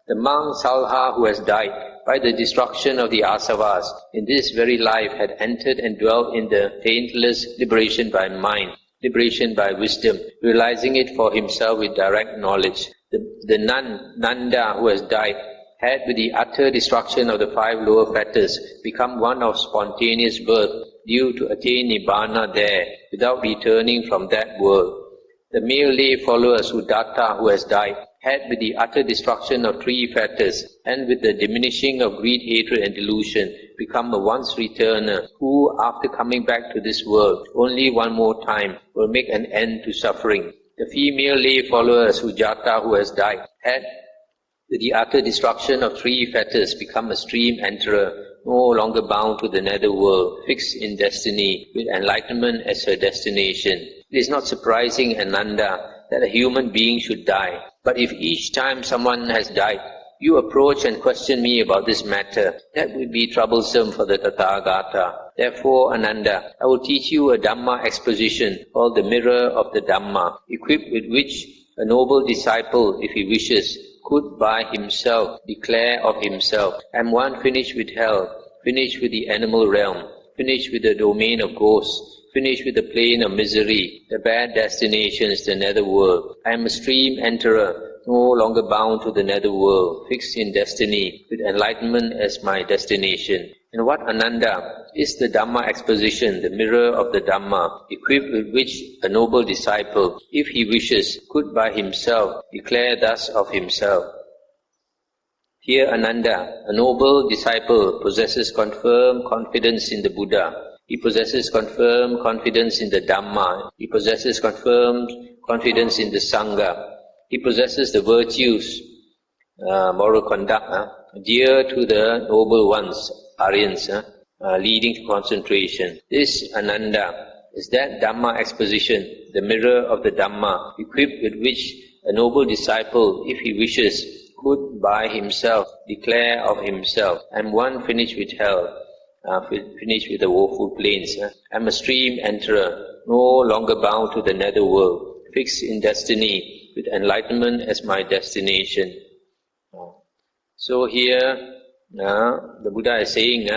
[SPEAKER 1] the monk Salha who has died by the destruction of the asavas in this very life had entered and dwelt in the taintless liberation by mind, liberation by wisdom, realizing it for himself with direct knowledge. The Nanda who has died had, with the utter destruction of the 5 lower fetters, become one of spontaneous birth, due to attain Nibbana there, without returning from that world. The male lay follower Sudatta who has died had, with the utter destruction of 3 fetters, and with the diminishing of greed, hatred and delusion, become a once returner, who, after coming back to this world only one more time, will make an end to suffering. The female lay follower Sujata who has died had, with the utter destruction of 3 fetters, become a stream enterer, no longer bound to the nether world, fixed in destiny, with enlightenment as her destination. It is not surprising, Ananda, that a human being should die. But if each time someone has died, you approach and question me about this matter, that would be troublesome for the Tathagata. Therefore, Ananda, I will teach you a Dhamma exposition called the Mirror of the Dhamma, equipped with which a noble disciple, if he wishes, could by himself declare of himself, "I'm one finished with hell, finished with the animal realm, finished with the domain of ghosts, finished with the plane of misery, the bad destinations, the nether world. I am a stream enterer, no longer bound to the nether world, fixed in destiny, with enlightenment as my destination." And what, Ananda, is the Dhamma exposition, the mirror of the Dhamma, equipped with which a noble disciple, if he wishes, could by himself declare thus of himself? Here, Ananda, a noble disciple possesses confirmed confidence in the Buddha. He possesses confirmed confidence in the Dhamma. He possesses confirmed confidence in the Sangha. He possesses the virtues, moral conduct, dear to the noble ones, Aryans, leading to concentration. This, Ananda, is that Dhamma exposition, the mirror of the Dhamma, equipped with which a noble disciple, if he wishes, could by himself declare of himself, "I'm one finished with hell, finished with the woeful plains. I'm a stream enterer, no longer bound to the nether world, fixed in destiny, with enlightenment as my destination." So here, the Buddha is saying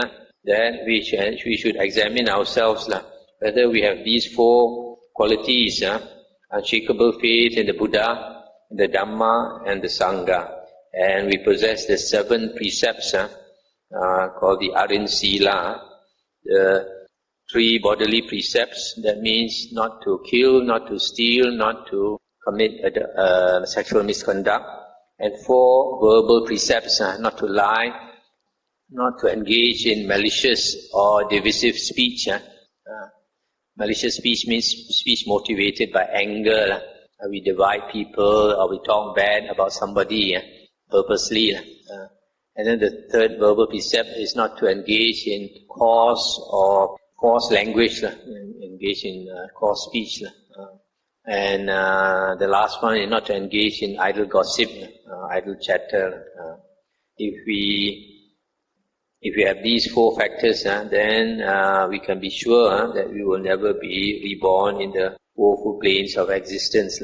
[SPEAKER 1] that we should examine ourselves whether we have these 4 qualities, unshakable faith in the Buddha, the Dhamma and the Sangha, and we possess the 7 precepts called the Aryan Sila, the 3 bodily precepts, that means not to kill, not to steal, not to commit sexual misconduct, and 4 verbal precepts, not to lie, not to engage in malicious or divisive speech. Malicious speech means speech motivated by anger. We divide people or we talk bad about somebody purposely. And then the 3rd verbal precept is not to engage in coarse language, engage in coarse speech. And the last one is not to engage in idle gossip, idle chatter. If we have these 4 factors, then we can be sure that we will never be reborn in the woeful plains of existence.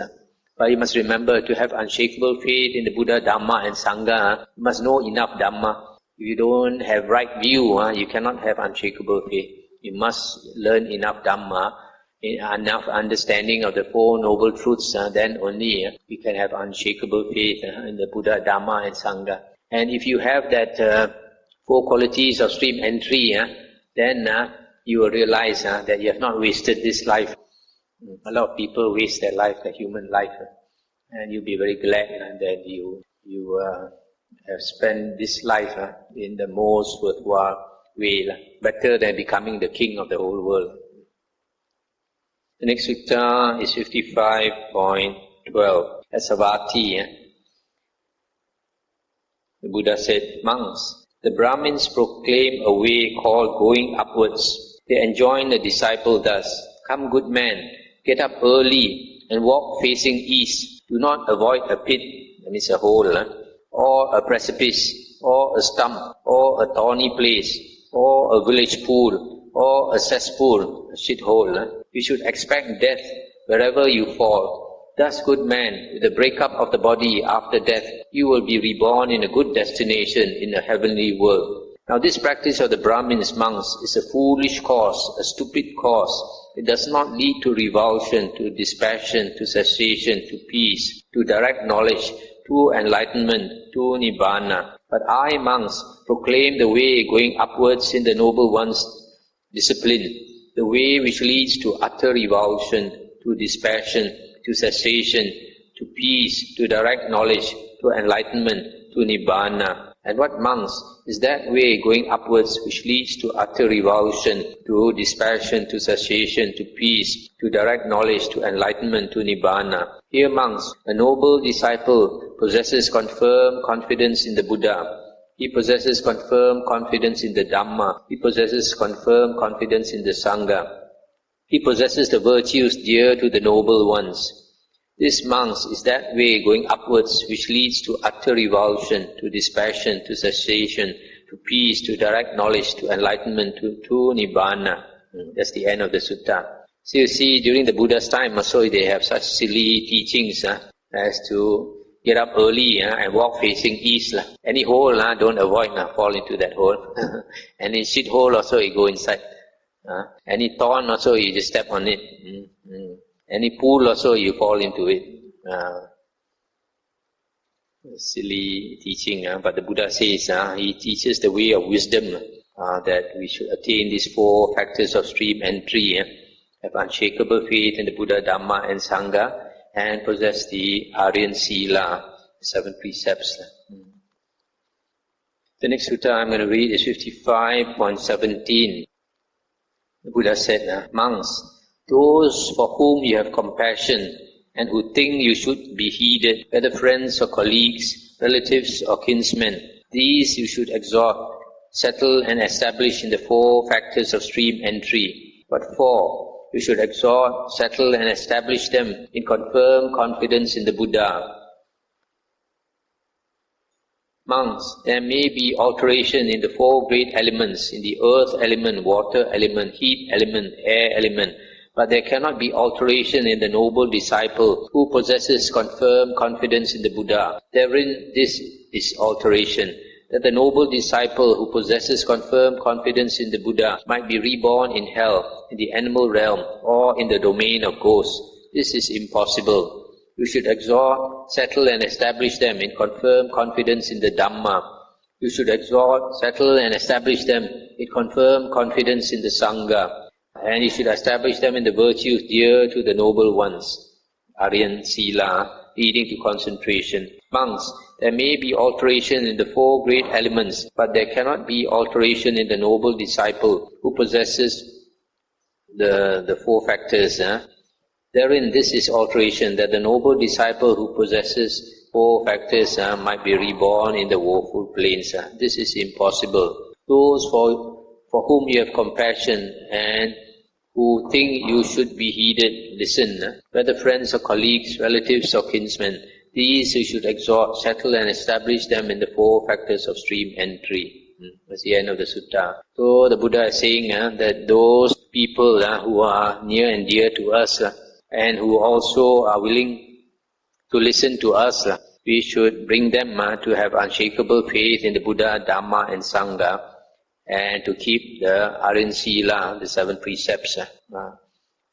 [SPEAKER 1] But you must remember, to have unshakable faith in the Buddha, Dhamma and Sangha, you must know enough Dhamma. If you don't have right view, you cannot have unshakable faith. You must learn enough Dhamma, enough understanding of the 4 noble truths, then only we can have unshakable faith in the Buddha, Dhamma and Sangha. And if you have that 4 qualities of stream entry, then you will realize that you have not wasted this life. A lot of people waste their life, their human life, and you'll be very glad that you have spent this life in the most worthwhile way, better than becoming the king of the whole world. The next sutta is 55.12. At Savatthi, the Buddha said, monks, the Brahmins proclaim a way called going upwards. They enjoin the disciple thus, come good man, get up early and walk facing east. Do not avoid a pit, that means a hole, or a precipice, or a stump, or a thorny place, or a village pool, or a cesspool, a shithole. You should expect death wherever you fall. Thus, good man, with the breakup of the body after death, you will be reborn in a good destination in a heavenly world. Now this practice of the Brahmins, monks, is a foolish course, a stupid course. It does not lead to revulsion, to dispassion, to cessation, to peace, to direct knowledge, to enlightenment, to nibbana. But I, monks, proclaim the way going upwards in the Noble One's discipline, the way which leads to utter revulsion, to dispassion, to cessation, to peace, to direct knowledge, to enlightenment, to nibbana. And what, monks, is that way going upwards which leads to utter revulsion, to dispassion, to cessation, to peace, to direct knowledge, to enlightenment, to nibbana? Here, monks, a noble disciple possesses confirmed confidence in the Buddha. He possesses confirmed confidence in the Dhamma. He possesses confirmed confidence in the Sangha. He possesses the virtues dear to the noble ones. This, monks, is that way going upwards which leads to utter revulsion, to dispassion, to cessation, to peace, to direct knowledge, to enlightenment, to nibbana. That's the end of the sutta. So you see, during the Buddha's time also they have such silly teachings as to get up early and walk facing east. Any hole, don't avoid, fall into that hole. Any shit hole also you go inside. Any thorn also you just step on it. Any pool also you fall into it. Silly teaching, but the Buddha says he teaches the way of wisdom, that we should attain these 4 factors of stream entry, have unshakable faith in the Buddha, Dhamma and Sangha, and possess the Aryan Sila, 7 precepts. The next sutta I'm going to read is 55.17. The Buddha said, monks, those for whom you have compassion and who think you should be heeded, whether friends or colleagues, relatives or kinsmen, these you should exhort, settle and establish in the 4 factors of stream entry. But 4, you should exhort, settle and establish them in confirmed confidence in the Buddha. Monks, there may be alteration in the 4 great elements, in the earth element, water element, heat element, air element, but there cannot be alteration in the noble disciple who possesses confirmed confidence in the Buddha. Therein this is alteration, that the noble disciple who possesses confirmed confidence in the Buddha might be reborn in hell, in the animal realm, or in the domain of ghosts. This is impossible. You should exhort, settle and establish them in confirmed confidence in the Dhamma. You should exhort, settle and establish them in confirmed confidence in the Sangha. And you should establish them in the virtues dear to the noble ones. Aryan Sila, leading to concentration. Monks, there may be alteration in the 4 great elements, but there cannot be alteration in the noble disciple who possesses the 4 factors. Therein this is alteration, that the noble disciple who possesses 4 factors might be reborn in the woeful plains. This is impossible. Those for whom you have compassion and who think you should be heeded, listen, whether friends or colleagues, relatives or kinsmen, these you should exhort, settle and establish them in the 4 factors of stream entry. That's the end of the sutta. So the Buddha is saying that those people who are near and dear to us and who also are willing to listen to us, we should bring them to have unshakable faith in the Buddha, Dhamma and Sangha, and to keep the Aryan Sila, the 7 precepts. And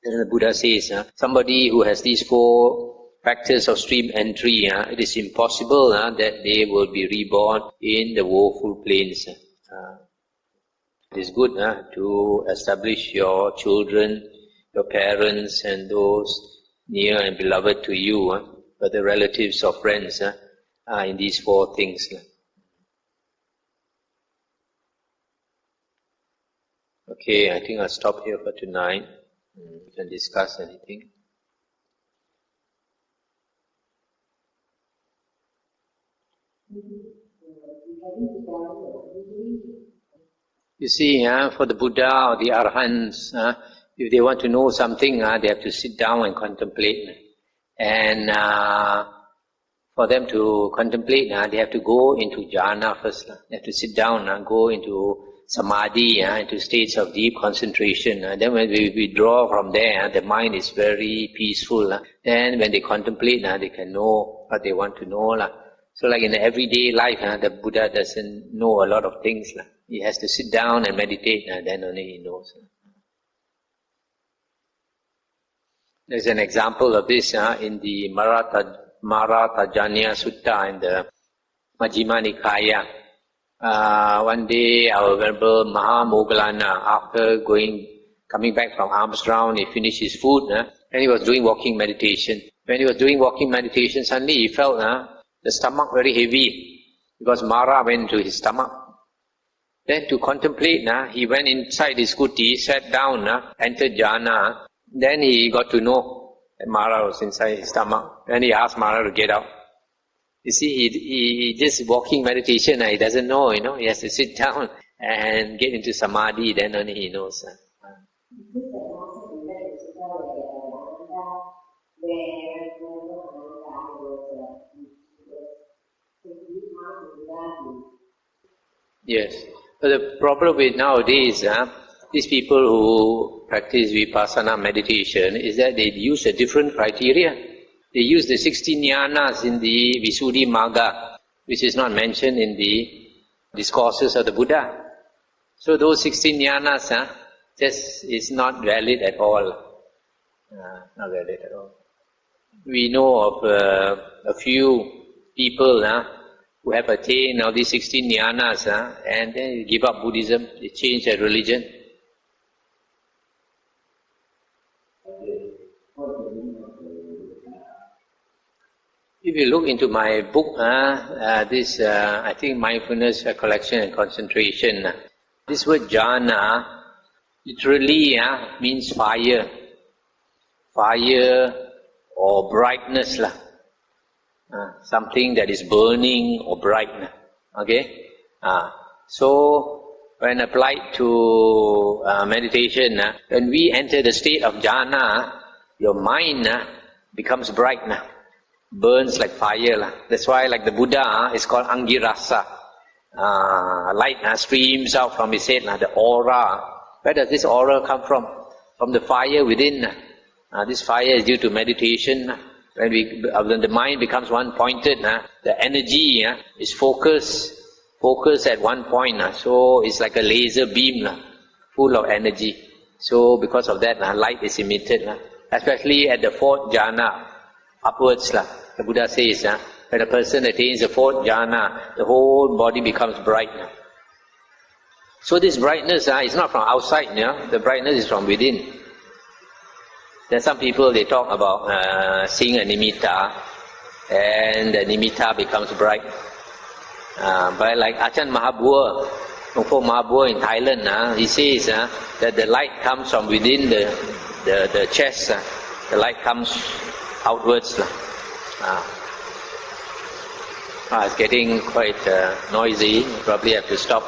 [SPEAKER 1] the Buddha says, somebody who has these 4 factors of stream entry, it is impossible that they will be reborn in the woeful plains. It is good to establish your children, your parents, and those near and beloved to you, but the relatives or friends are in these four things. Okay, I think I'll stop here for tonight. We can discuss anything. You see, for the Buddha or the Arhants, if they want to know something, they have to sit down and contemplate. And for them to contemplate, they have to go into jhana first. They have to sit down and go into samadhi, into states of deep concentration. Then when we withdraw from there, the mind is very peaceful. Then when they contemplate, they can know what they want to know. So like in the everyday life, the Buddha doesn't know a lot of things. He has to sit down and meditate, then only he knows. There's an example of this in the Marathajanya Sutta in the Majjhima Nikaya. One day our Venerable Mahamoggallana, after coming back from alms round, he finished his food, and he was doing walking meditation. When he was doing walking meditation, suddenly he felt the stomach very heavy, because Mara went to his stomach. Then to contemplate, he went inside his kuti, sat down, entered jhana. Then he got to know that Mara was inside his stomach. Then he asked Mara to get out. You see, he just walking meditation, he doesn't know, he has to sit down and get into samadhi, then only he knows. Yes. But the problem with nowadays, these people who practice vipassana meditation is that they use a different criteria. They use the 16 jhanas in the Visuddhimagga, which is not mentioned in the discourses of the Buddha. So those 16 jhanas just is not valid at all. Not valid at all. We know of a few people who have attained all these 16 jhanas and then they give up Buddhism, they change their religion. If you look into my book, this I think mindfulness, recollection and concentration, this word jhana literally means fire. Fire or brightness something that is burning or bright. Okay? So when applied to meditation, when we enter the state of jhana, your mind becomes bright, burns like fire. That's why like the Buddha is called Angirasa. Light streams out from his head, the aura. Where does this aura come from? From the fire within. This fire is due to meditation. When the mind becomes one-pointed, the energy is focused at one point. So it's like a laser beam, full of energy. So because of that, light is emitted. Especially at the fourth jhana, upwards. The Buddha says, when a person attains the fourth jhana, the whole body becomes bright. So this brightness is not from outside, the brightness is from within. There are some people, they talk about seeing a nimitta, and the nimitta becomes bright. But like Ajahn Mahabua, Mahabua in Thailand, he says that the light comes from within the chest. The light comes outwards. It's getting quite noisy. Probably have to stop.